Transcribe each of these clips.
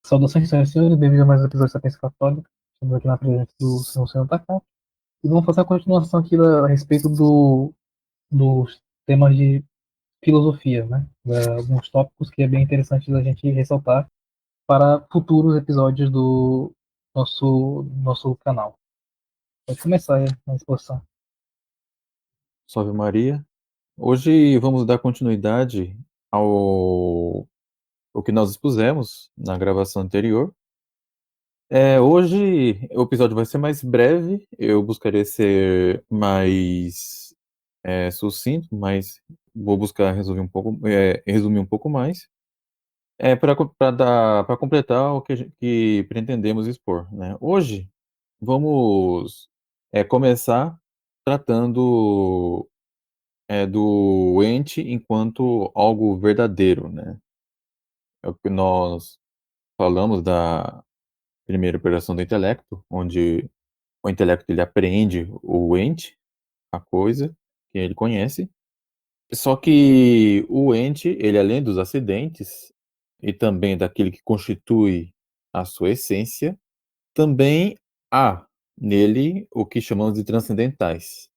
Saudações, senhoras e senhores, bem-vindos a mais um episódio da Sapiência Católica. Estamos aqui na presença do senhor Taká. E vamos fazer a continuação aqui a respeito dos temas de filosofia, né? Alguns tópicos que é bem interessante da gente ressaltar para futuros episódios do nosso canal. Pode começar aí a exposição. Salve Maria. Hoje vamos dar continuidade ao que nós expusemos na gravação anterior. Hoje o episódio vai ser mais breve, eu buscarei ser mais sucinto, mas vou buscar resumir um pouco mais, para completar o que pretendemos expor, né? Hoje vamos começar tratando do ente enquanto algo verdadeiro, né? É o que nós falamos da primeira operação do intelecto, onde o intelecto ele apreende o ente, a coisa que ele conhece. Só que o ente, ele além dos acidentes e também daquilo que constitui a sua essência, também há nele o que chamamos de transcendentais.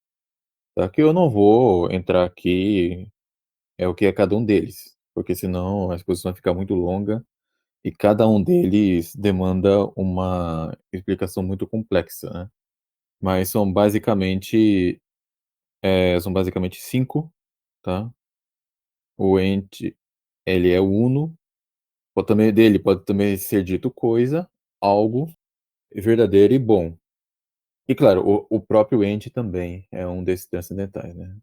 Tá? Que eu não vou entrar aqui o que é cada um deles, porque senão a exposição vai ficar muito longa e cada um deles demanda uma explicação muito complexa, né? Mas são basicamente cinco, tá? O ente, ele é uno, pode também ser dito coisa, algo, verdadeiro e bom. E claro, o próprio ente também é um desses transcendentais, né?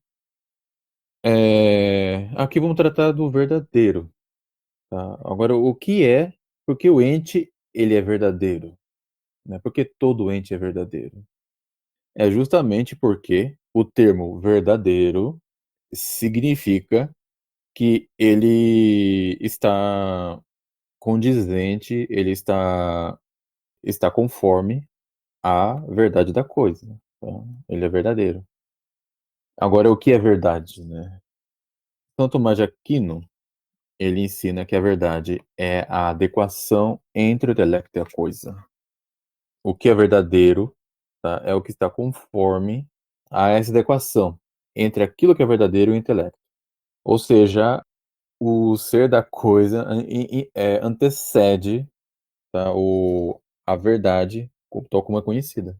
Aqui vamos tratar do verdadeiro. Tá? Agora, porque o ente, ele é verdadeiro, né? Porque todo ente é verdadeiro. É justamente porque o termo verdadeiro significa que ele está condizente, ele está conforme à verdade da coisa. Tá? Ele é verdadeiro. Agora, o que é verdade, né? São Tomás de Aquino, ele ensina que a verdade é a adequação entre o intelecto e a coisa. O que é verdadeiro, tá, é o que está conforme a essa adequação entre aquilo que é verdadeiro e o intelecto. Ou seja, o ser da coisa antecede, tá, a verdade tal como é conhecida.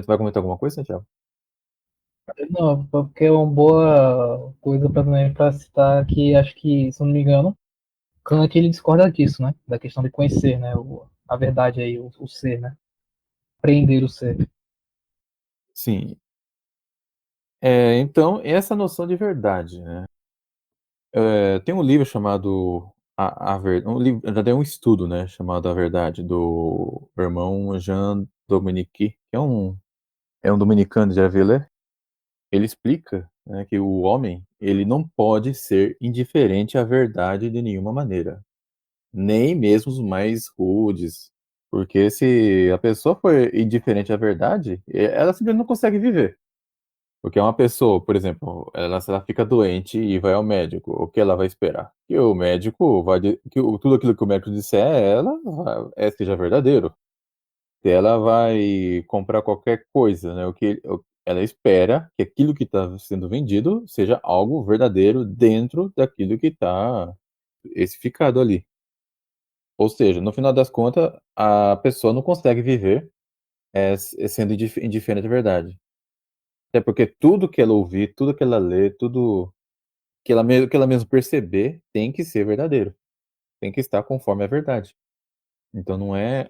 Vai comentar alguma coisa, Santiago? Não, porque é uma boa coisa para citar que acho que, se eu não me engano, Kant ele discorda disso, né? Da questão de conhecer, né? A verdade aí, o ser, né? Prender o ser. Sim. Então, essa noção de verdade, né? Tem um livro chamado um livro, na verdade é um estudo, né, chamado A Verdade, do irmão Jean Dominique, que é um dominicano de Avila. Ele explica, né, que o homem ele não pode ser indiferente à verdade de nenhuma maneira, nem mesmo os mais rudes, porque se a pessoa for indiferente à verdade, ela simplesmente não consegue viver. Porque é uma pessoa, por exemplo, se ela fica doente e vai ao médico, o que ela vai esperar? Que o médico tudo aquilo que o médico disser a ela seja verdadeiro. Se ela vai comprar qualquer coisa, né, ela espera que aquilo que está sendo vendido seja algo verdadeiro dentro daquilo que está especificado ali. Ou seja, no final das contas, a pessoa não consegue viver sendo indiferente à verdade. Até porque tudo que ela ouvir, tudo que ela lê, tudo que ela mesmo perceber tem que ser verdadeiro. Tem que estar conforme a verdade. Então não é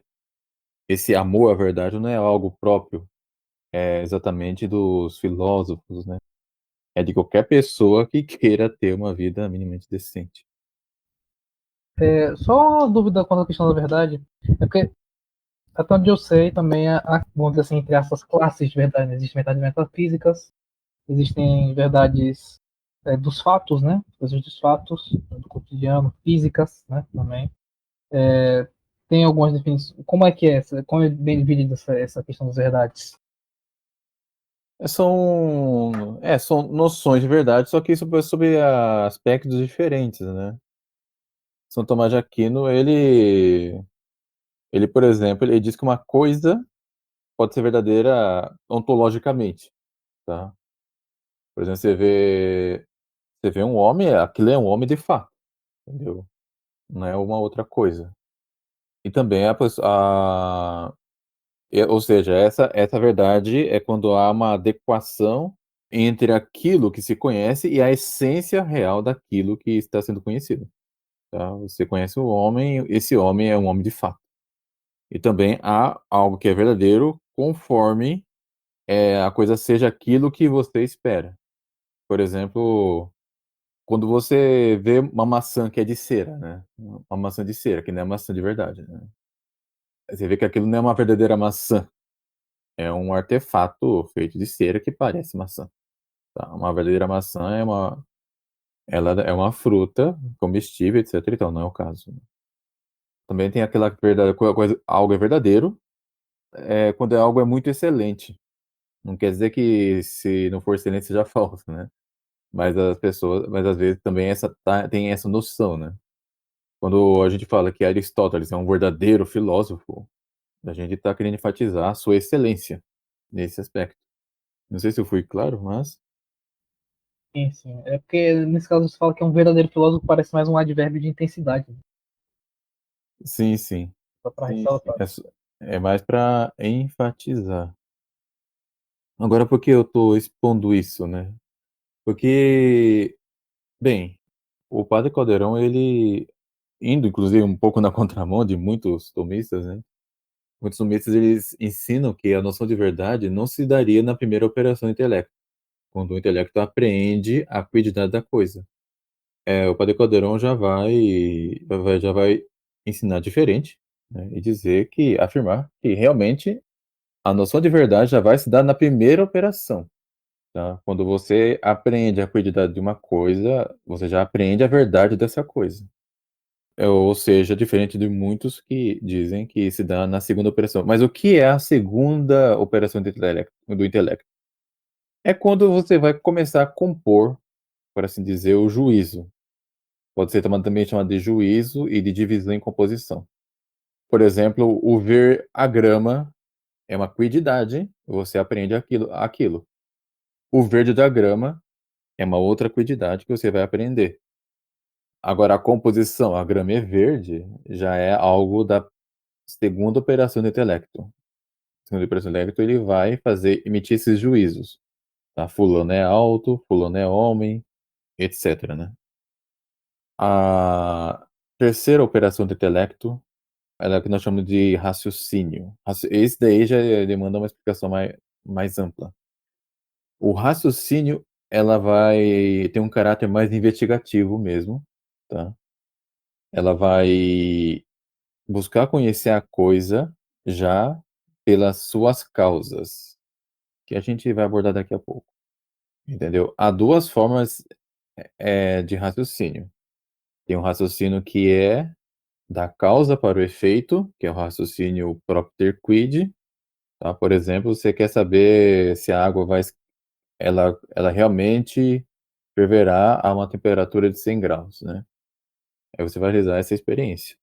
esse amor à verdade não é algo próprio exatamente dos filósofos, né? É de qualquer pessoa que queira ter uma vida minimamente decente. Só uma dúvida quanto à questão da verdade, é porque, até onde eu sei, também vamos dizer assim, entre essas classes de verdade, né? Existem verdades metafísicas, existem verdades dos fatos, né? Coisas dos fatos, do cotidiano, físicas, né? Também. Tem algumas definições. Como é que é essa? Como é bem dividida essa questão das verdades? São noções de verdade, só que isso é sobre aspectos diferentes, né? São Tomás de Aquino, ele, por exemplo, ele diz que uma coisa pode ser verdadeira ontologicamente, tá? Por exemplo, você vê um homem, aquilo é um homem de fato, entendeu? Não é uma outra coisa. E também ou seja, essa verdade é quando há uma adequação entre aquilo que se conhece e a essência real daquilo que está sendo conhecido, tá? Você conhece o homem, esse homem é um homem de fato. E também há algo que é verdadeiro conforme, a coisa seja aquilo que você espera. Por exemplo, quando você vê uma maçã que é de cera, né, uma maçã de cera, que não é maçã de verdade, né. Você vê que aquilo não é uma verdadeira maçã, é um artefato feito de cera que parece maçã, tá. Uma verdadeira maçã ela é uma fruta comestível, etcétera, então não é o caso. Também tem aquela verdade, coisa, algo é verdadeiro, quando algo é muito excelente. Não quer dizer que se não for excelente seja falso, né. Mas às vezes também tem essa noção, né. Quando a gente fala que Aristóteles é um verdadeiro filósofo, a gente está querendo enfatizar a sua excelência nesse aspecto. Não sei se eu fui claro, mas Sim, sim. É porque nesse caso você fala que é um verdadeiro filósofo, parece mais um advérbio de intensidade, né? sim, sim. Só para ressaltar. É mais para enfatizar. Agora por que eu estou expondo isso, né? Porque, bem, o Padre Caldeirão, ele indo inclusive um pouco na contramão de muitos tomistas, né, muitos tomistas eles ensinam que a noção de verdade não se daria na primeira operação do intelecto, quando o intelecto apreende a quididade da coisa. O Padre Caldeirão já vai ensinar diferente, né, e dizer que afirmar que realmente a noção de verdade já vai se dar na primeira operação, tá. Quando você aprende a quididade de uma coisa, você já aprende a verdade dessa coisa. Ou seja, diferente de muitos que dizem que se dá na segunda operação. Mas o que é a segunda operação do intelecto? É quando você vai começar a compor, por assim dizer, o juízo. Pode ser também chamado de juízo e de divisão em composição. Por exemplo, o ver a grama é uma quididade, você aprende aquilo. O verde da grama é uma outra quididade que você vai aprender. Agora a composição, a grama é verde, já é algo da segunda operação do intelecto. Segundo o intelecto, ele vai emitir esses juízos, tá? Fulano é alto, fulano é homem, etc, né? A terceira operação do intelecto, ela é o que nós chamamos de raciocínio. Esse daí já demanda uma explicação mais ampla. O raciocínio, ela vai ter um caráter mais investigativo mesmo, tá? Ela vai buscar conhecer a coisa já pelas suas causas, que a gente vai abordar daqui a pouco, entendeu? Há duas formas, de raciocínio. Tem um raciocínio que é da causa para o efeito, que é o raciocínio propter quid, tá? Por exemplo, você quer saber se a água ela realmente ferverá a uma temperatura de 100 graus, né? Aí você vai realizar essa experiência,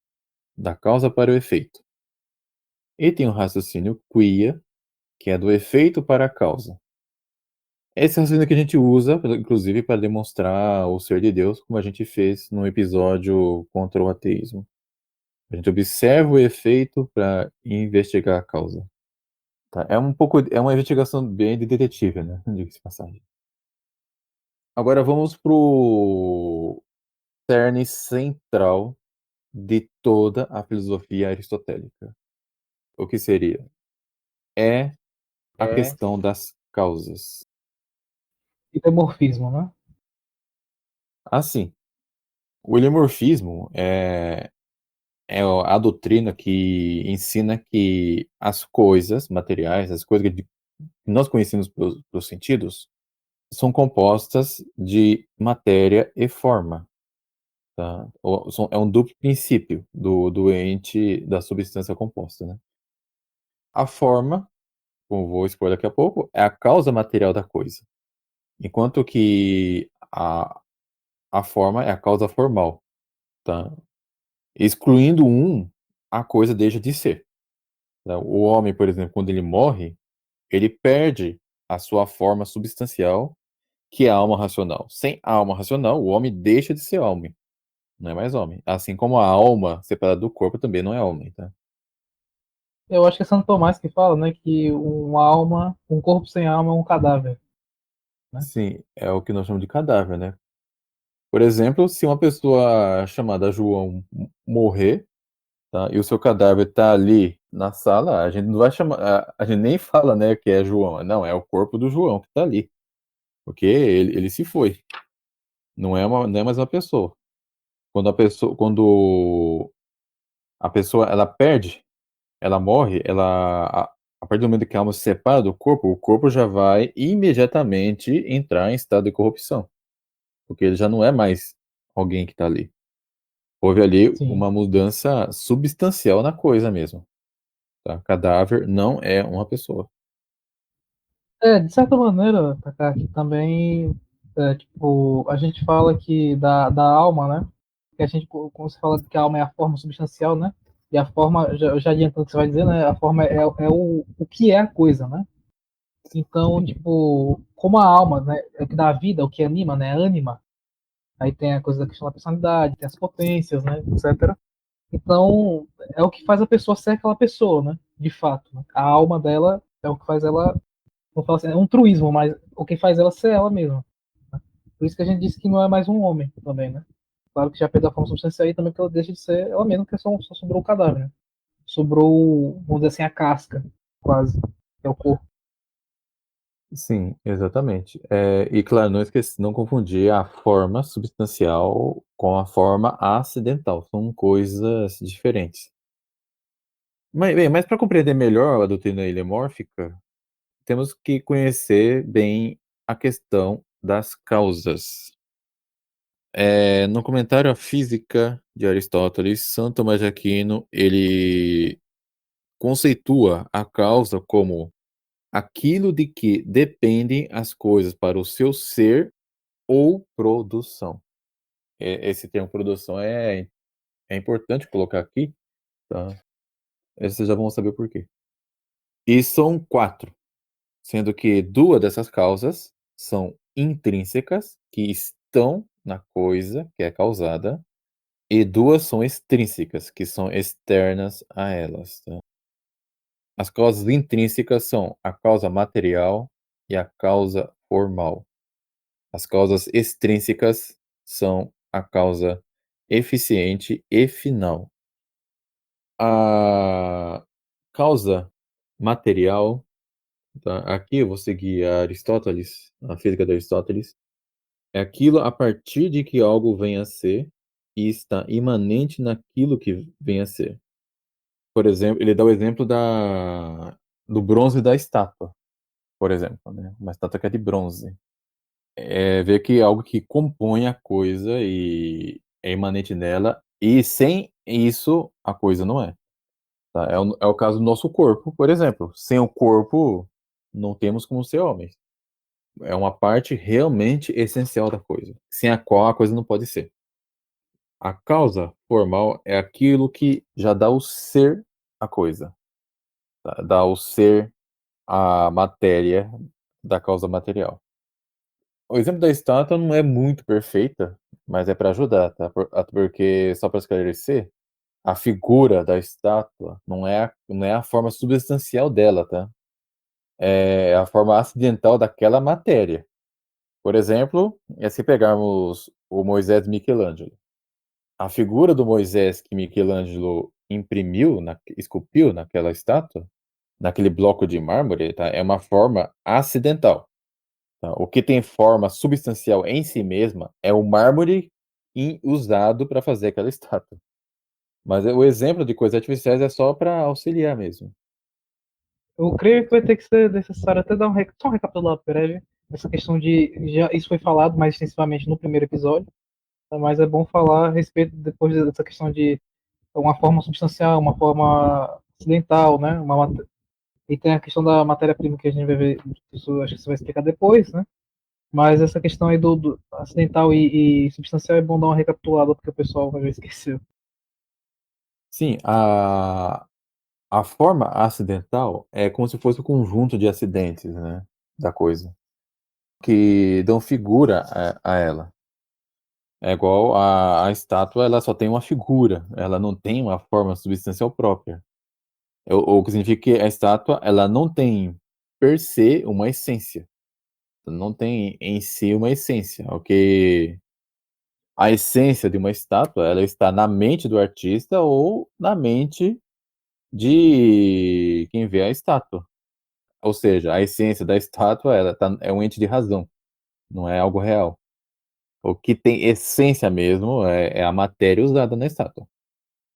da causa para o efeito. E tem o raciocínio quia, que é do efeito para a causa. Esse raciocínio que a gente usa, inclusive, para demonstrar o ser de Deus, como a gente fez no episódio contra o ateísmo. A gente observa o efeito para investigar a causa. Tá? É uma investigação bem de detetive, né? Diga-se de passagem. Agora vamos pro cerne central de toda a filosofia aristotélica. O que seria? É a É. questão das causas. Hipomorfismo, né? Assim, o heliomorfismo é a doutrina que ensina que as coisas materiais, as coisas que nós conhecemos pelos sentidos, são compostas de matéria e forma, tá? É um duplo princípio do ente da substância composta, né? A forma, como vou expor daqui a pouco, é a causa material da coisa, enquanto que a forma é a causa formal, tá? Excluindo um, a coisa deixa de ser. Né? O homem, por exemplo, quando ele morre, ele perde a sua forma substancial, que é a alma racional. Sem alma racional, o homem deixa de ser homem, não é mais homem. Assim como a alma separada do corpo também não é homem, tá? Eu acho que é Santo Tomás que fala, né, que uma alma, um corpo sem alma é um cadáver, né? Sim, é o que nós chamamos de cadáver, né? Por exemplo, se uma pessoa chamada João morrer, tá, e o seu cadáver está ali na sala, a gente não vai chamar, a gente nem fala, né, que é João. Não, é o corpo do João que está ali, porque ele se foi. Não é mais uma pessoa. Quando a pessoa ela perde, ela morre, a partir do momento que a alma se separa do corpo, o corpo já vai imediatamente entrar em estado de corrupção, porque ele já não é mais alguém que está ali. Houve ali Sim. uma mudança substancial na coisa mesmo, tá? Cadáver não é uma pessoa. É, de certa maneira, Takaki, também, tipo, a gente fala que da alma, né? Que a gente, como você fala que a alma é a forma substancial, né? E a forma, já adiantando o que você vai dizer, né? A forma é o que é a coisa, né? Então, Sim, tipo, como a alma, né? É o que dá vida, o que anima, né? Ânima. Aí tem a coisa da questão da personalidade, tem as potências, né? Etc. Então, é o que faz a pessoa ser aquela pessoa, né? De fato. Né? A alma dela é o que faz ela, vou falar assim, é um truísmo, mas o que faz ela ser ela mesma. Né? Por isso que a gente disse que não é mais um homem também, né? Claro que já perdeu a forma substancial e também porque ela deixa de ser ela mesma, que só sobrou o cadáver, né? Sobrou, vamos dizer assim, a casca, quase, que é o corpo. sim, exatamente. E claro, não esqueci, não confundir a forma substancial com a forma acidental. São coisas diferentes. Mas, bem, mas para compreender melhor a doutrina heliomórfica, temos que conhecer bem a questão das causas. No comentário à Física de Aristóteles, Santo Tomás de Aquino, ele conceitua a causa como aquilo de que dependem as coisas para o seu ser ou produção. Esse termo produção é importante colocar aqui, tá? Vocês já vão saber por quê. E são quatro, sendo que duas dessas causas são intrínsecas, que estão na coisa que é causada, e duas são extrínsecas, que são externas a elas, tá? As causas intrínsecas são a causa material e a causa formal. As causas extrínsecas são a causa eficiente e final. A causa material, tá? Aqui eu vou seguir a Aristóteles, a física de Aristóteles, é aquilo a partir de que algo vem a ser e está imanente naquilo que vem a ser. Por exemplo, ele dá o exemplo do bronze da estátua, por exemplo, né? Uma estátua que é de bronze. Ver que é algo que compõe a coisa e é imanente nela, e sem isso a coisa não é. Tá? É o caso do nosso corpo, por exemplo. Sem o corpo, não temos como ser homens. É uma parte realmente essencial da coisa, sem a qual a coisa não pode ser. A causa formal é aquilo que já dá o ser à coisa, tá? Dá o ser à matéria da causa material. O exemplo da estátua não é muito perfeita, mas é para ajudar, tá? Porque, só para esclarecer, a figura da estátua não é a forma substancial dela, tá? É a forma acidental daquela matéria. Por exemplo, se pegarmos o Moisés de Michelangelo. A figura do Moisés que Michelangelo imprimiu, esculpiu naquela estátua, naquele bloco de mármore, tá? É uma forma acidental. Tá? O que tem forma substancial em si mesma é o mármore usado para fazer aquela estátua. Mas o exemplo de coisas artificiais é só para auxiliar mesmo. Eu creio que vai ter que ser necessário até dar só um recapitulado breve. Essa questão de. Isso foi falado mais extensivamente no primeiro episódio, tá? Mas é bom falar a respeito depois dessa questão de uma forma substancial, uma forma acidental, né? E tem a questão da matéria-prima que a gente vai ver, isso acho que você vai explicar depois, né? Mas essa questão aí do acidental e substancial é bom dar uma recapitulada, porque o pessoal às vezes esqueceu. Sim, a forma acidental é como se fosse o conjunto de acidentes, né, da coisa, que dão figura a ela. É igual a estátua, ela só tem uma figura, ela não tem uma forma substancial própria. O que significa que a estátua, ela não tem per se uma essência, não tem em si uma essência, o que a essência de uma estátua, ela está na mente do artista ou na mente de quem vê a estátua. Ou seja, a essência da estátua, ela é um ente de razão, não é algo real. O que tem essência mesmo é a matéria usada na estátua,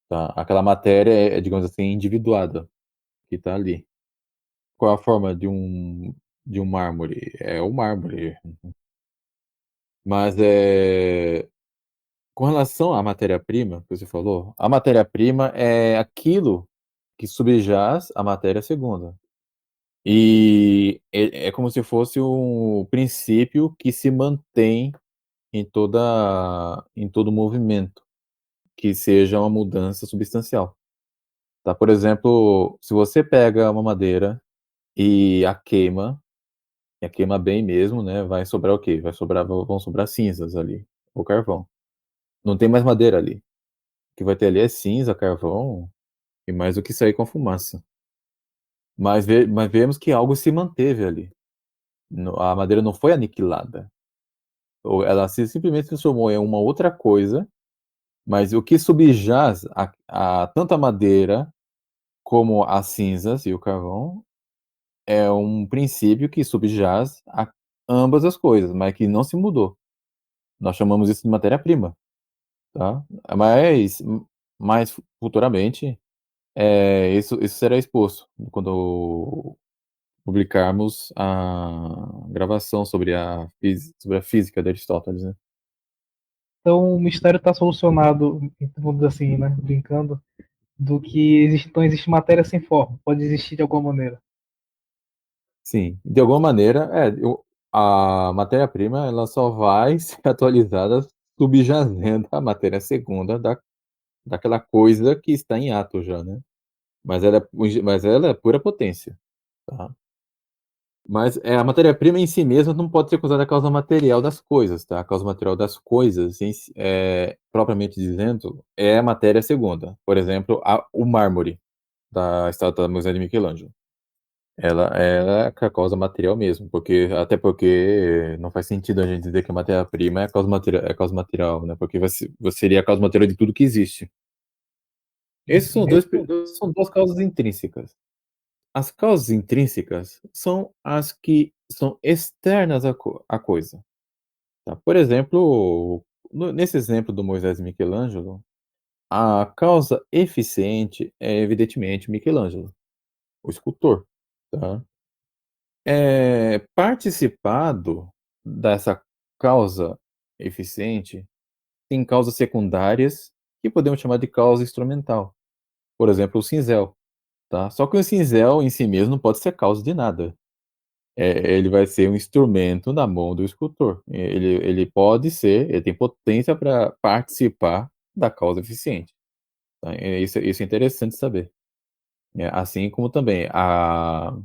tá. Aquela matéria digamos assim, individuada, que tá ali. Qual a forma de um mármore? É o mármore. Mas, com relação à matéria-prima que você falou, a matéria-prima é aquilo que subjaz a matéria segunda. E é como se fosse um princípio que se mantém em todo movimento, que seja uma mudança substancial, tá. Por exemplo, se você pega uma madeira e a queima bem mesmo, né, vai sobrar o quê? Vão sobrar cinzas ali, ou carvão. Não tem mais madeira ali. O que vai ter ali é cinza, carvão e mais o que sair com a fumaça. Mas vemos que algo se manteve ali. A madeira não foi aniquilada. Ou ela simplesmente se transformou em uma outra coisa, mas o que subjaz a tanto a madeira como as cinzas e o carvão é um princípio que subjaz a ambas as coisas, mas que não se mudou. Nós chamamos isso de matéria-prima, tá. Mas mais futuramente, isso será exposto quando publicarmos a gravação sobre a física de Aristóteles, né. Então o mistério está solucionado, vamos dizer assim, né? Brincando, do que existe, então existe matéria sem forma, pode existir de alguma maneira. Sim, de alguma maneira, a matéria-prima ela só vai ser atualizada subjazendo a matéria segunda daquela coisa que está em ato já, né. Mas ela é pura potência, tá. Mas, a matéria-prima em si mesma não pode ser considerada a causa material das coisas, tá. A causa material das coisas em si, propriamente dizendo, é a matéria segunda. Por exemplo, o mármore da estátua da Mosè de Michelangelo. Ela é a causa material mesmo, porque não faz sentido a gente dizer que a matéria-prima é a causa material, né, porque seria a causa material de tudo que existe. Esses são Uhum. dois pri são 2 causas intrínsecas. As causas intrínsecas são as que são externas à coisa, tá. Por exemplo, nesse exemplo do Moisés e Michelangelo, a causa eficiente é evidentemente Michelangelo, o escultor, tá. Participado dessa causa eficiente, tem causas secundárias que podemos chamar de causa instrumental. Por exemplo, o cinzel, tá. Só que o cinzel em si mesmo não pode ser causa de nada. Ele vai ser um instrumento na mão do escultor. Ele tem potência para participar da causa eficiente, tá. Isso é interessante saber. Assim como também a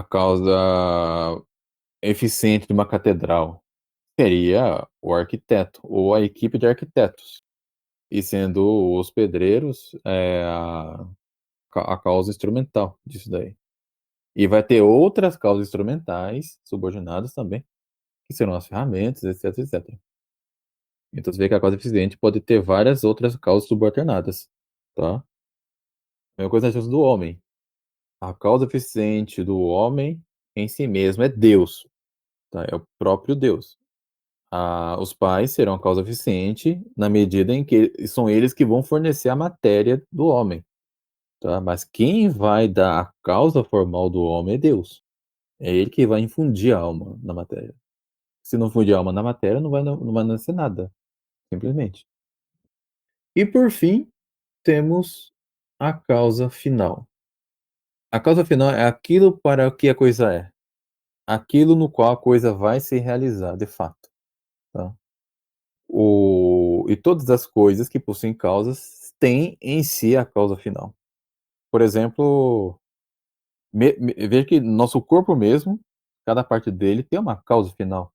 causa eficiente de uma catedral seria o arquiteto ou a equipe de arquitetos, e sendo os pedreiros, a causa instrumental disso daí. E vai ter outras causas instrumentais subordinadas também, que serão as ferramentas, etc, etc. Então você vê que a causa eficiente pode ter várias outras causas subordinadas, tá. Mesma coisa na do homem. A causa eficiente do homem em si mesmo é Deus, tá, é o próprio Deus. Os pais serão a causa eficiente na medida em que são eles que vão fornecer a matéria do homem, tá. Mas quem vai dar a causa formal do homem é Deus. É ele que vai infundir a alma na matéria. Se não fundir a alma na matéria, não vai nascer nada, simplesmente. E por fim, temos a causa final. A causa final é aquilo para o que a coisa é, aquilo no qual a coisa vai se realizar de fato, tá. E todas as coisas que possuem causas tem em si a causa final. Por exemplo, veja que nosso corpo mesmo, cada parte dele tem uma causa final.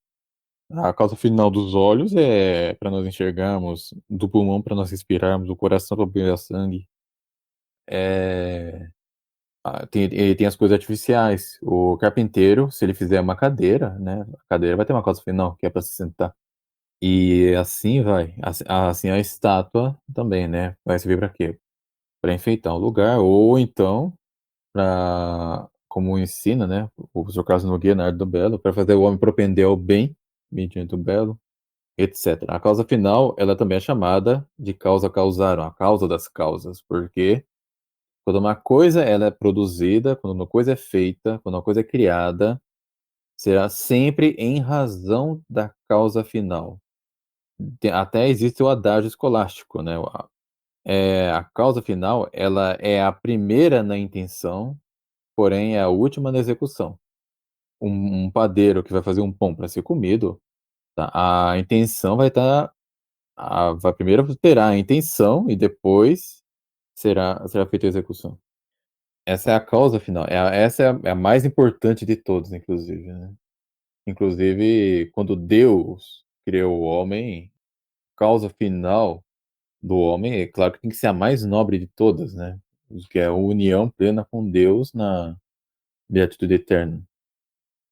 A causa final dos olhos é para nós enxergarmos, do pulmão para nós respirarmos, do coração para bombear sangue. É, tem as coisas artificiais. O carpinteiro, se ele fizer uma cadeira, né, a cadeira vai ter uma causa final, que é para se sentar. E assim vai. Assim a estátua também, né? Vai servir para quê? Para enfeitar o lugar, ou então para, como ensina, né, o professor Carlos Nogueira na Arte do Belo, para fazer o homem propender ao bem, mediante o belo, etc. A causa final, ela também é chamada de causa causaram, a causa das causas, porque quando uma coisa ela é produzida, quando uma coisa é feita, quando uma coisa é criada, será sempre em razão da causa final. Até existe o adágio escolástico, né? A causa final, ela é a primeira na intenção, porém é a última na execução. Um padeiro que vai fazer um pão para ser comido, tá? A intenção vai estar, vai primeiro terá a intenção e depois será feita a execução. Essa é a causa final. Essa é a mais importante de todas, inclusive, né? Inclusive, quando Deus criou o homem, causa final do homem, é claro que tem que ser a mais nobre de todas, né? Que é a união plena com Deus na beatitude eterna.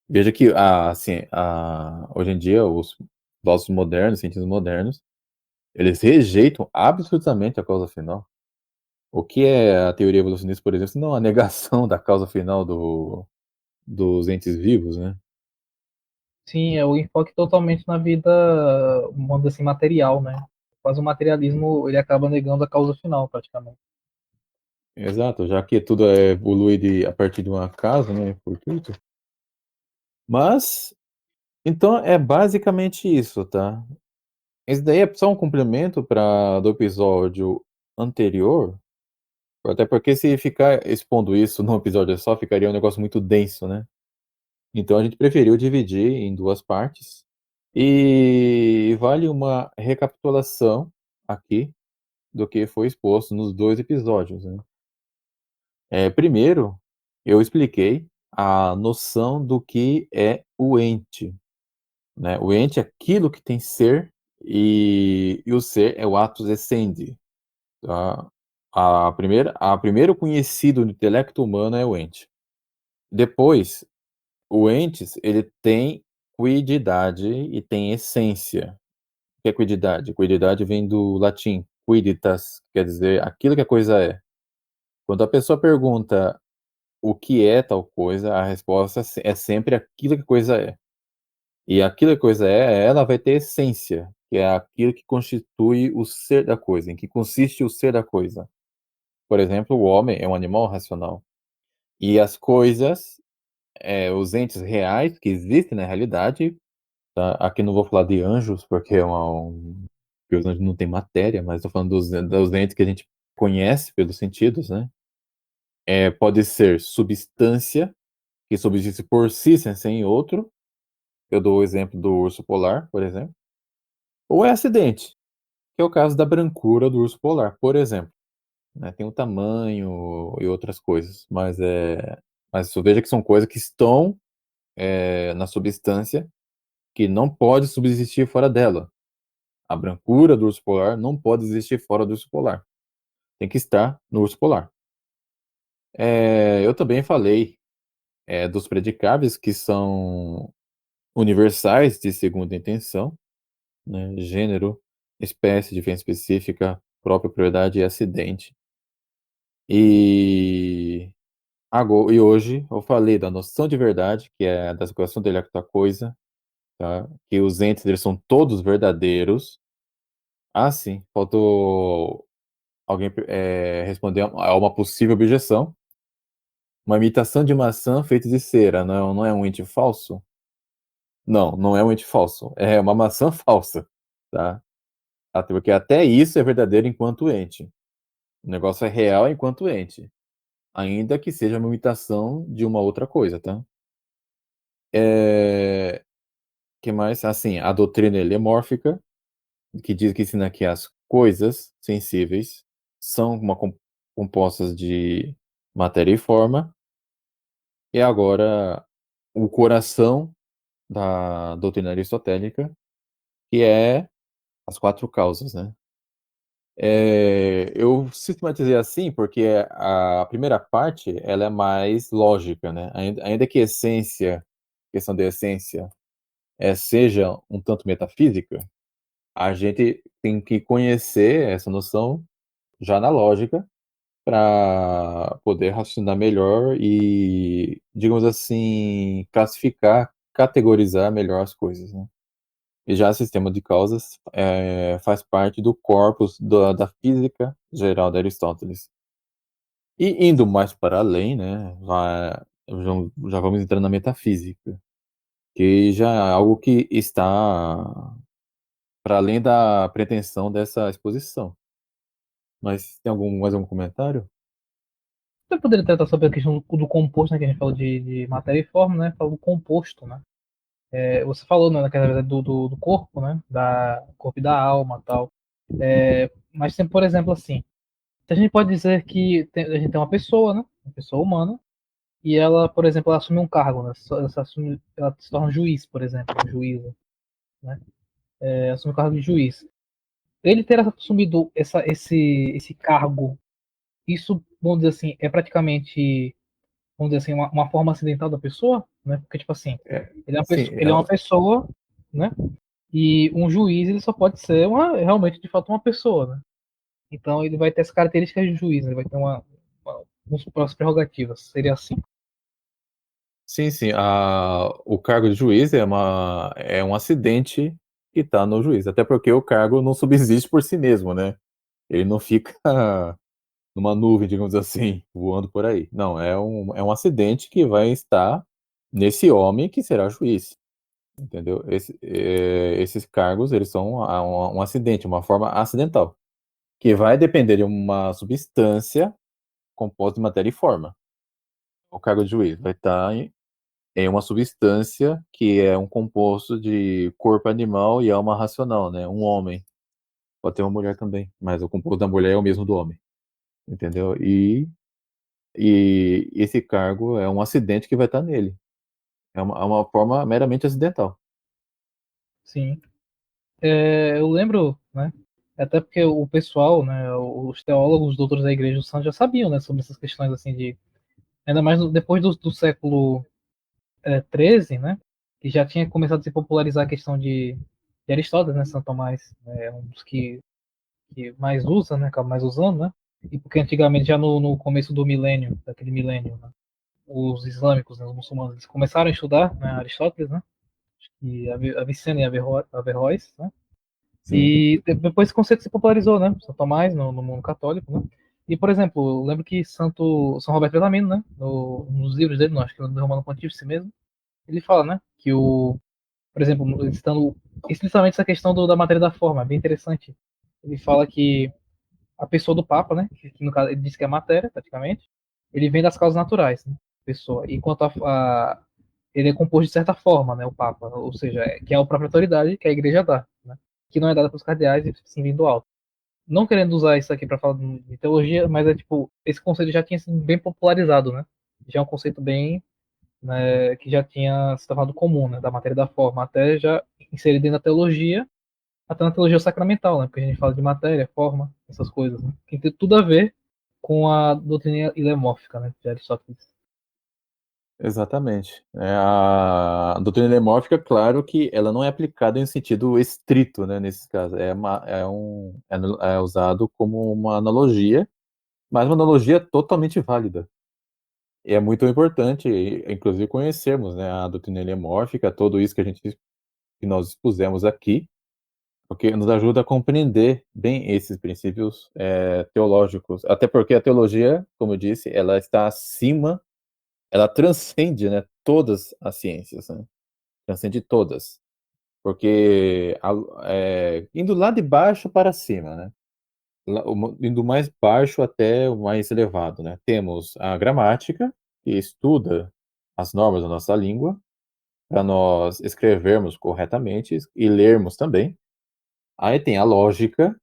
Veja que, assim, hoje em dia, os filósofos modernos, cientistas modernos, eles rejeitam absolutamente a causa final. O que é a teoria evolucionista, por exemplo, se não a negação da causa final dos entes vivos, né? Sim, é o enfoque totalmente na vida, vamos dizer assim, material, né? Quase o materialismo, ele acaba negando a causa final, praticamente. Exato, já que tudo evolui a partir de um acaso, né, fortuito. Mas, então é basicamente isso, tá? Esse daí é só um complemento do episódio anterior, até porque se ficar expondo isso num episódio só, ficaria um negócio muito denso, né? Então a gente preferiu dividir em duas partes. E vale uma recapitulação aqui do que foi exposto nos dois episódios, né? Primeiro, eu expliquei a noção do que é o ente, né? O ente é aquilo que tem ser e o ser é o atus essendi, tá? A primeiro conhecido do intelecto humano é o ente. Depois, o entes, ele tem quididade e tem essência. O que é quididade? Quididade vem do latim quiditas, quer dizer aquilo que a coisa é. Quando a pessoa pergunta o que é tal coisa, a resposta é sempre aquilo que a coisa é. E aquilo que a coisa é, ela vai ter essência, que é aquilo que constitui o ser da coisa, em que consiste o ser da coisa. Por exemplo, o homem é um animal racional. E as coisas, os entes reais que existem na realidade, tá? Aqui não vou falar de anjos, porque porque os anjos não têm matéria, mas estou falando dos entes que a gente conhece pelos sentidos, né? Pode ser substância, que subsiste por si sem outro. Eu dou o exemplo do urso polar, por exemplo. Ou é acidente, que é o caso da brancura do urso polar, por exemplo. Né? Tem o tamanho e outras coisas, mas você veja que são coisas que estão na substância que não pode subsistir fora dela. A brancura do urso polar não pode existir fora do urso polar. Tem que estar no urso polar. Eu também falei dos predicáveis que são universais de segunda intenção, né? Gênero, espécie, diferença específica, própria propriedade e acidente. E, agora, e hoje eu falei da noção de verdade, que é a descrição dele da coisa, tá? Que os entes eles são todos verdadeiros. Ah, sim, faltou alguém responder a uma possível objeção. Uma imitação de maçã feita de cera, não é um ente falso? Não, não é um ente falso. É uma maçã falsa, tá? Até porque até isso é verdadeiro enquanto ente. O negócio é real enquanto ente, ainda que seja uma imitação de uma outra coisa, tá? Que mais? Assim, a doutrina helemórfica, que diz que ensina que as coisas sensíveis são compostas de matéria e forma, e agora o coração da doutrina aristotélica, que é as quatro causas, né? Eu sistematizei assim porque a primeira parte ela é mais lógica, né? Ainda que essência, questão de essência, seja um tanto metafísica, a gente tem que conhecer essa noção já na lógica para poder raciocinar melhor e, digamos assim, classificar, categorizar melhor as coisas, né? E já o sistema de causas faz parte do corpus da física geral de Aristóteles. E indo mais para além, né, já vamos entrar na metafísica, que já é algo que está para além da pretensão dessa exposição. Mas tem mais algum comentário? Você poderia tratar sobre a questão do composto, né, que a gente falou de matéria e forma, né? Falou do composto, né? Você falou, né, naquela verdade, do corpo, né? Da corpo e da alma, tal. Mas tem, por exemplo, assim, a gente pode dizer que a gente tem uma pessoa, né? Uma pessoa humana, e ela, por exemplo, ela assume um cargo, né? Ela se torna um juiz, por exemplo, um juíza, né? Assume o cargo de juiz. Ele ter assumido esse cargo, isso, vamos dizer assim, é praticamente, vamos dizer assim, uma forma acidental da pessoa, né? Porque, tipo assim, É, sim, ele é uma pessoa, né? E um juiz, ele só pode ser realmente, de fato, uma pessoa, né? Então, ele vai ter as características de juiz, né? Ele vai ter umas prerrogativas. Seria assim? sim, sim. O cargo de juiz é um acidente que está no juiz, até porque o cargo não subsiste por si mesmo, né? Ele não fica numa nuvem, digamos assim, voando por aí. Não, é um acidente que vai estar nesse homem que será juiz, entendeu? Esses cargos, eles são um acidente, uma forma acidental, que vai depender de uma substância composta de matéria e forma. O cargo de juiz vai estar em uma substância que é um composto de corpo animal e alma racional, né? Um homem. Pode ter uma mulher também, mas o composto da mulher é o mesmo do homem, entendeu? E esse cargo é um acidente que vai estar nele. É uma forma meramente acidental. Sim. Eu lembro, né? Até porque o pessoal, né? Os teólogos, os doutores da Igreja do Santo já sabiam, né? Sobre essas questões, assim, ainda mais depois do século XIII, né? Que já tinha começado a se popularizar a questão de Aristóteles, né? Santo Tomás é um dos que mais usa, né? Acaba mais usando, né? E porque antigamente, já no começo do milênio, daquele milênio, né? Os islâmicos, né, os muçulmanos, eles começaram a estudar, né, Aristóteles, né? E Avicena e Averroes, né? Sim. E depois esse conceito se popularizou, né? São Tomás no mundo católico, né? E, por exemplo, eu lembro que São Roberto Bellarmino, né? Nos livros dele, não, acho que no Romano Pontífice mesmo, ele fala, né? Que por exemplo, citando explicitamente essa questão da matéria da forma, é bem interessante. Ele fala que a pessoa do Papa, né? Que no caso ele diz que é matéria, praticamente, ele vem das causas naturais, né? Pessoa. Enquanto ele é composto de certa forma, né? O Papa, ou seja, que é a própria autoridade que a Igreja dá, né? Que não é dada pelos cardeais e sim vindo do alto. Não querendo usar isso aqui para falar de teologia, mas é tipo, esse conceito já tinha sido bem popularizado, né? Já é um conceito bem, né, que já tinha se tornado comum, né, da matéria da forma, até já inserido dentro da teologia, até na teologia sacramental, né? Porque a gente fala de matéria, forma, essas coisas, né? Que tem tudo a ver com a doutrina ilemórfica, né, de Aristóteles. Exatamente. A doutrina lemórfica, claro que ela não é aplicada em sentido estrito, né, nesses casos. É usado como uma analogia, mas uma analogia totalmente válida. E é muito importante, inclusive, conhecermos, né, a doutrina lemórfica, tudo isso que nós expusemos aqui, porque nos ajuda a compreender bem esses princípios teológicos. Até porque a teologia, como eu disse, ela está acima, ela transcende, né, todas as ciências, né? Transcende todas. Porque indo lá de baixo para cima, né? Indo do mais baixo até o mais elevado, né? Temos a gramática, que estuda as normas da nossa língua, para nós escrevermos corretamente e lermos também. Aí tem a lógica,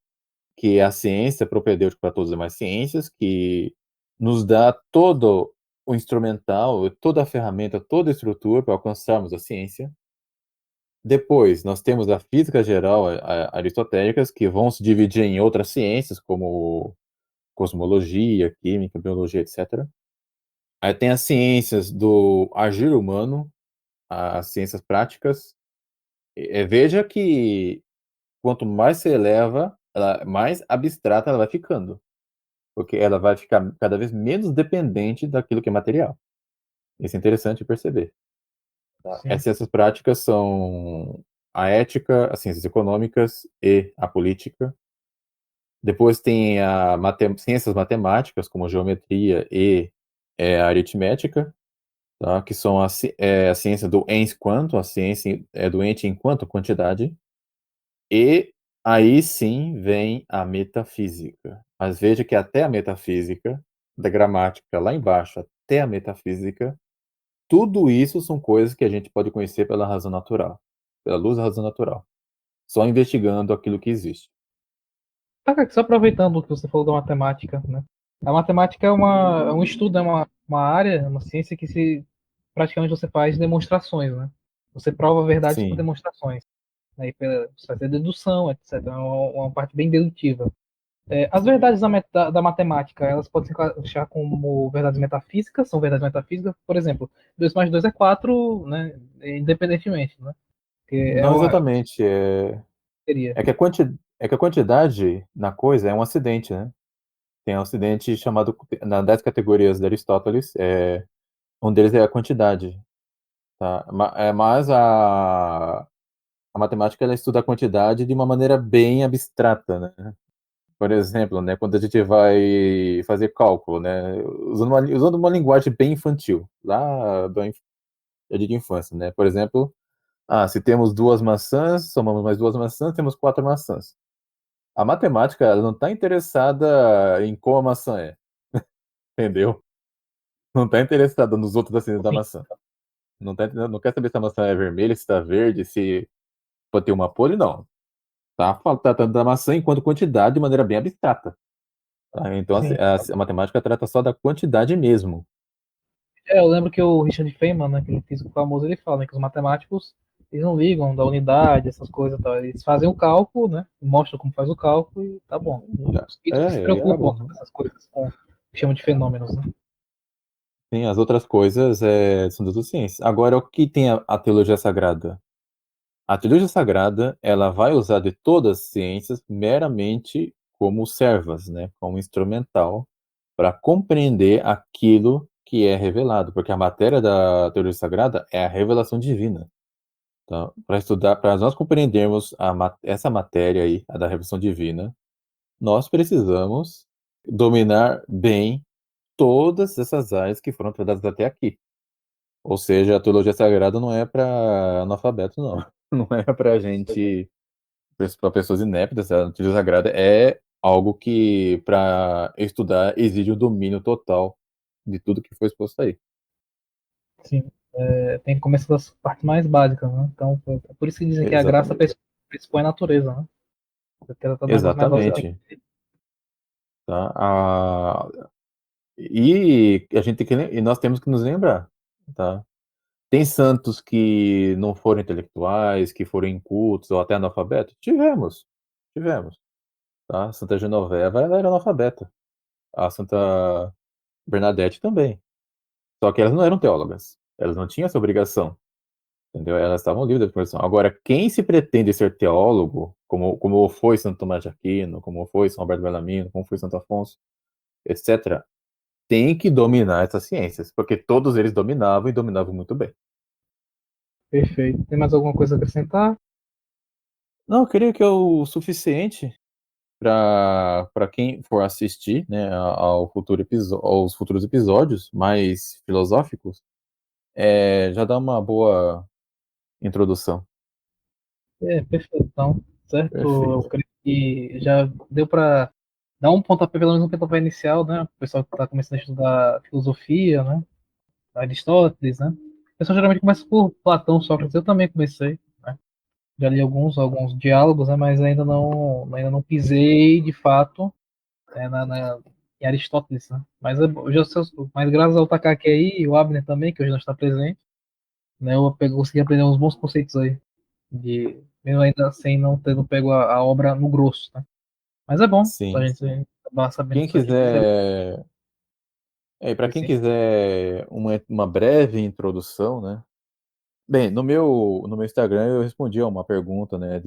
que a ciência é propedêutica para todas as demais ciências, que nos dá todo o instrumental, toda a ferramenta, toda a estrutura para alcançarmos a ciência. Depois, nós temos a física geral aristotélicas, que vão se dividir em outras ciências, como cosmologia, química, biologia, etc. Aí tem as ciências do agir humano, as ciências práticas. Veja que quanto mais você eleva, mais abstrata ela vai ficando, porque ela vai ficar cada vez menos dependente daquilo que é material. Isso é interessante perceber. Tá? As Sim. ciências práticas são a ética, as ciências econômicas e a política. Depois tem ciências matemáticas, como geometria e a aritmética, tá? Que são a ciência do ens quanto, a ciência do ente enquanto quantidade. E aí sim vem a metafísica. Mas veja que até a metafísica, da gramática lá embaixo até a metafísica, tudo isso são coisas que a gente pode conhecer pela razão natural, pela luz da razão natural, só investigando aquilo que existe. Tá, cara, só aproveitando o que você falou da matemática, né? A matemática é um estudo, é uma área, é uma ciência que se praticamente você faz demonstrações, né? Você prova verdades por Sim. demonstrações. Aí você faz a dedução, etc. É uma parte bem dedutiva. As verdades da matemática, elas podem se encaixar como verdades metafísicas, são verdades metafísicas, por exemplo, 2 mais 2 é 4, né? Independentemente, né? Que Não exatamente. seria. É que a quantidade na coisa é um acidente, né? Tem um acidente chamado, nas 10 categorias de Aristóteles, um deles é a quantidade. Tá? Mas a matemática ela estuda a quantidade de uma maneira bem abstrata, né? Por exemplo, né, quando a gente vai fazer cálculo, né, usando uma linguagem bem infantil, lá eu digo infância, né? Por exemplo, se temos duas maçãs, somamos mais duas maçãs, temos quatro maçãs. A matemática ela não está interessada em como a maçã é, entendeu? Não está interessada nos outros acidentes da Sim, maçã. Não quer saber se a maçã é vermelha, se está verde, se pode ter uma podre, não. Tá tratando da maçã enquanto quantidade de maneira bem abstrata. Tá? Então sim. a matemática trata só da quantidade mesmo. Eu lembro que o Richard Feynman, né, aquele físico famoso, ele fala, né, que os matemáticos eles não ligam da unidade, essas coisas e tal. Eles fazem o cálculo, né? Mostram como faz o cálculo e tá bom. Os físicos se preocupam Acabou. com essas coisas, com o que chamam de fenômenos, né? Sim, as outras coisas são tudo ciência. Agora, o que tem a teologia sagrada? A teologia sagrada, ela vai usar de todas as ciências meramente como servas, né? Como instrumental para compreender aquilo que é revelado, porque a matéria da teologia sagrada é a revelação divina. Então, para estudar, para nós compreendermos essa matéria aí, a da revelação divina, nós precisamos dominar bem todas essas áreas que foram tratadas até aqui. Ou seja, a teologia sagrada não é para analfabeto, não. Não é para gente, para pessoas ineptas. A teologia sagrada é algo que, para estudar, exige o domínio total de tudo que foi exposto aí. Sim. Tem que começar das partes mais básicas, né? Então, é por isso que dizem que a graça Exatamente. pressupõe a natureza, né? Você quer tratar do negócio mais básico. Exatamente. Tá? E a gente tem e nós temos que nos lembrar, tá? Tem santos que não foram intelectuais, que foram incultos ou até analfabetos? Tivemos, tá? Santa Genoveva ela era analfabeta. A Santa Bernadette também. Só que elas não eram teólogas. Elas não tinham essa obrigação, entendeu? Elas estavam livres da conversão. Agora, quem se pretende ser teólogo, como foi Santo Tomás de Aquino, como foi São Roberto Bellarmino, como foi Santo Afonso, etc., tem que dominar essas ciências, porque todos eles dominavam e dominavam muito bem. Perfeito. Tem mais alguma coisa a acrescentar? Não, eu creio que é o suficiente para quem for assistir, né, aos futuros episódios mais filosóficos, já dá uma boa introdução. Perfeito, então, certo? Eu Perfeito. creio que já deu para dar um pontapé, pelo menos um pontapé inicial, né? O pessoal que está começando a estudar filosofia, né? Aristóteles, né? O pessoal geralmente começa por Platão, Sócrates, eu também comecei, né? Já li alguns diálogos, né, mas ainda não pisei de fato em Aristóteles, né? Mas graças ao Takaki aí e o Abner também, que hoje não está presente, né, consegui aprender uns bons conceitos aí, mesmo ainda sem não tendo pego a obra no grosso, né? Mas é bom a Sim, gente sim. acabar sabendo Quem isso aqui, que seria quiser, para quem sim. quiser uma breve introdução, né? Bem, no meu Instagram eu respondi a uma pergunta, né,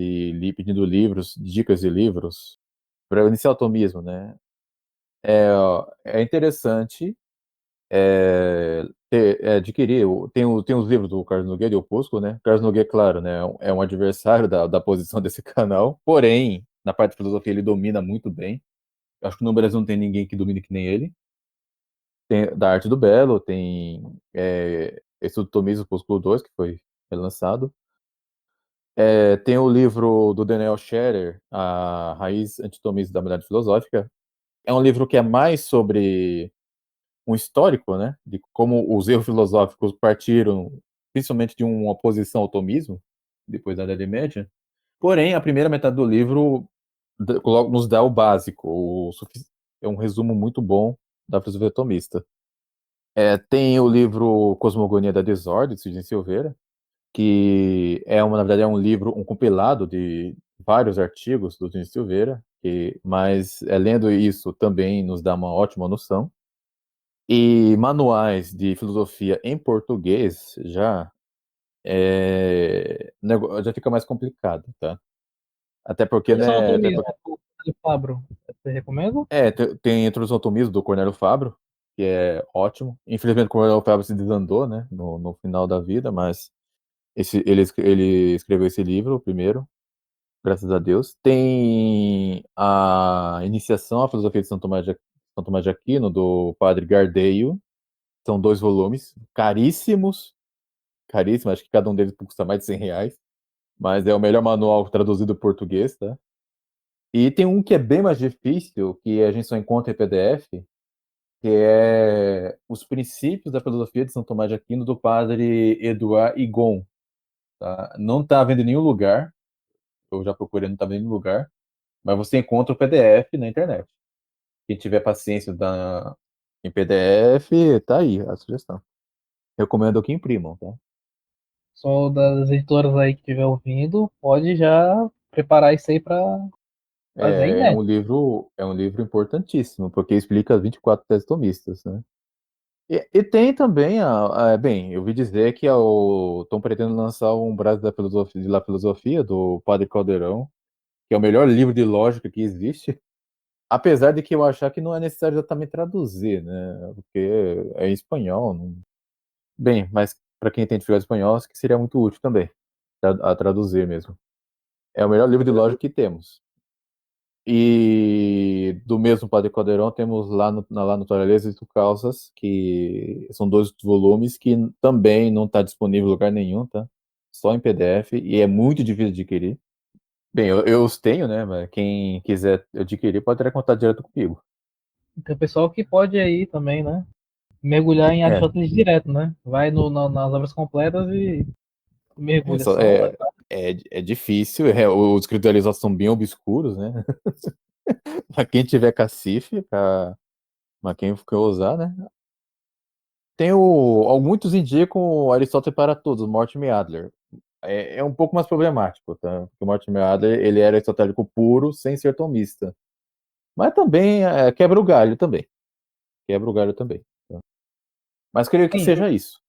pedindo livros, dicas de livros para iniciar o tomismo, né? É interessante adquirir. Tem os livros do Carlos Nogueira e Opusco, né? Carlos Nogueira, claro, né, é um adversário da posição desse canal, porém, na parte de filosofia ele domina muito bem. Acho que no Brasil não tem ninguém que domine que nem ele. Tem da Arte do Belo, tem Estudo Tomismo Opúsculo 2, que foi relançado. Tem o livro do Daniel Scherer, A Raiz Antitomista da Humanidade Filosófica. É um livro que é mais sobre um histórico, né, de como os erros filosóficos partiram principalmente de uma oposição ao tomismo, depois da Idade Média. Porém, a primeira metade do livro nos dá o básico, é um resumo muito bom da filosofia tomista. Tem o livro Cosmogonia da Desordem, de Sidney Silveira, que na verdade, é um livro, um compilado de vários artigos do Sidney Silveira, mas lendo isso também nos dá uma ótima noção. E manuais de filosofia em português já fica mais complicado, tá? Até porque, Introdução ao né? atomismo, do Fabro, você recomenda? Tem a introdução ao tomismo do Cornélio Fabro, que é ótimo. Infelizmente, o Cornélio Fabro se desandou, né? No final da vida, mas ele escreveu esse livro, o primeiro, graças a Deus. Tem a Iniciação à Filosofia de São Tomás de Aquino, do padre Gardeio. São 2 volumes, caríssimos, caríssimos, acho que cada um deles custa mais de R$ 100, mas é o melhor manual traduzido em português, tá? E tem um que é bem mais difícil, que a gente só encontra em PDF, que é Os Princípios da Filosofia de São Tomás de Aquino, do padre Edouard Igon. Tá? Não está vendo em nenhum lugar, eu já procurei, não está vendo em nenhum lugar, mas você encontra o PDF na internet. Quem tiver paciência em PDF, tá aí a sugestão. Recomendo que imprimam, tá? Só das editoras aí que estiver ouvindo, pode já preparar isso aí para fazer inédito. É um livro importantíssimo, porque explica as 24 teses tomistas, né? E tem também, bem, eu ouvi dizer que estão pretendendo lançar um Brás da Filosofia, de La Filosofia, do Padre Caldeirão, que é o melhor livro de lógica que existe, apesar de que eu achar que não é necessário exatamente traduzir, né? Porque é em espanhol. Bem, mas para quem tem dificuldade de espanhol, acho que seria muito útil também, a traduzir mesmo. É o melhor livro de lógica que temos. E do mesmo Padre Caldeirão temos lá no Toraleza e Causas, que são 2 volumes que também não está disponível em lugar nenhum, tá? Só em PDF e é muito difícil de adquirir. Bem, eu os tenho, né? Mas quem quiser adquirir pode entrar em contato direto comigo. Tem pessoal que pode aí também, né? Mergulhar em É, Aristóteles direto, né? Vai nas obras completas e é, mergulha só, só. é, é difícil, os escritos ali são bem obscuros, né? Para quem tiver cacife, para quem for usar, né? Muitos indicam o Aristóteles para Todos, Mortimer Adler. É um pouco mais problemático, tá? Porque o Mortimer Adler, ele era aristotélico puro, sem ser tomista. Mas também quebra o galho também. Quebra o galho também. Tá? Mas creio que Sim, seja isso.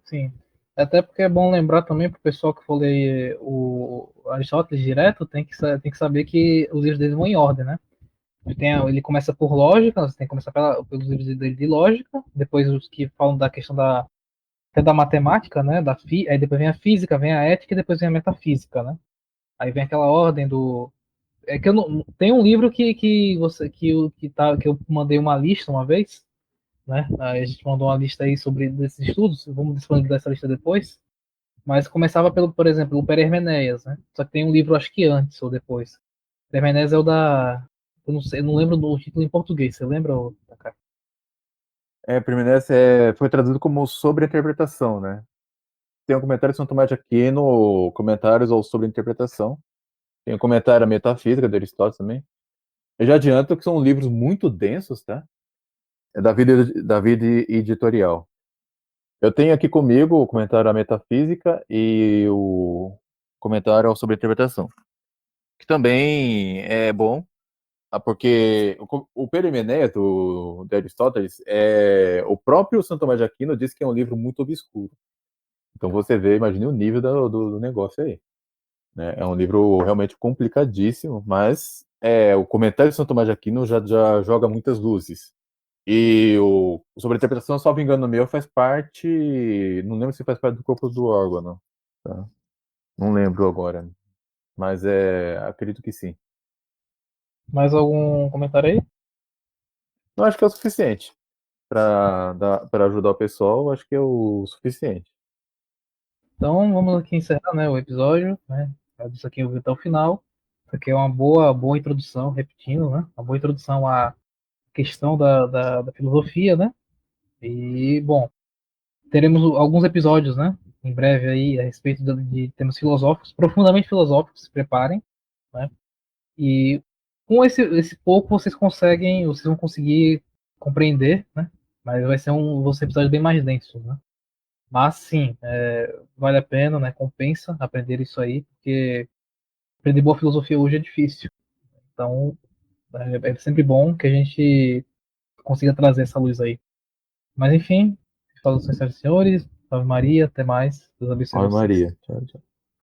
sim. Até porque é bom lembrar também para o pessoal que for ler o Aristóteles direto, tem que saber que os livros dele vão em ordem, né? Ele começa por lógica, você tem que começar pelos livros dele de lógica, depois os que falam da questão até da matemática, né? Aí depois vem a física, vem a ética e depois vem a metafísica, né? Aí vem aquela ordem do. É que eu não. Tem um livro que eu mandei uma lista uma vez, né? Aí a gente mandou uma lista aí sobre desses estudos, vamos disponibilizar essa lista depois. Mas começava por exemplo, o Perermenéias, né? Só que tem um livro, acho que antes ou depois. Perermenéias é o da. Eu não sei, eu não lembro do título em português, você lembra, Takai? Primeiro, foi traduzido como sobreinterpretação, né? tem um comentário de São Tomás de Aquino, comentários sobre interpretação. Tem um comentário à metafísica de Aristóteles também. Eu já adianto que são livros muito densos, tá? É da vida editorial. Eu tenho aqui comigo o comentário à metafísica e o comentário sobre interpretação, que também é bom, porque o Perimeneu de Aristóteles, o próprio Santo Tomás de Aquino disse que é um livro muito obscuro. Então você vê, imagine o nível do negócio aí, né? É um livro realmente complicadíssimo, mas o comentário de Santo Tomás de Aquino já joga muitas luzes. E sobre a interpretação, só me engano meu, faz parte. Não lembro se faz parte do corpo do órgão, não. Tá? Não lembro agora. Mas acredito que sim. Mais algum comentário aí? Não acho que é o suficiente para ajudar o pessoal, acho que é o suficiente. Então vamos aqui encerrar, né, o episódio, né? Isso aqui eu vi até o final. Isso aqui é uma boa introdução, repetindo, né? Uma boa introdução à questão da filosofia, né? E, bom, teremos alguns episódios, né? Em breve aí, a respeito de temas filosóficos, profundamente filosóficos, se preparem, né? E com esse pouco vocês vão conseguir compreender, né? Mas vão ser episódios bem mais densos, né? Mas sim, vale a pena, né? Compensa aprender isso aí, porque aprender boa filosofia hoje é difícil. Então, é sempre bom que a gente consiga trazer essa luz aí. Mas enfim, saudações, senhoras e senhores, Ave Maria, até mais, Deus abençoe Ave vocês. Maria. Tchau, tchau.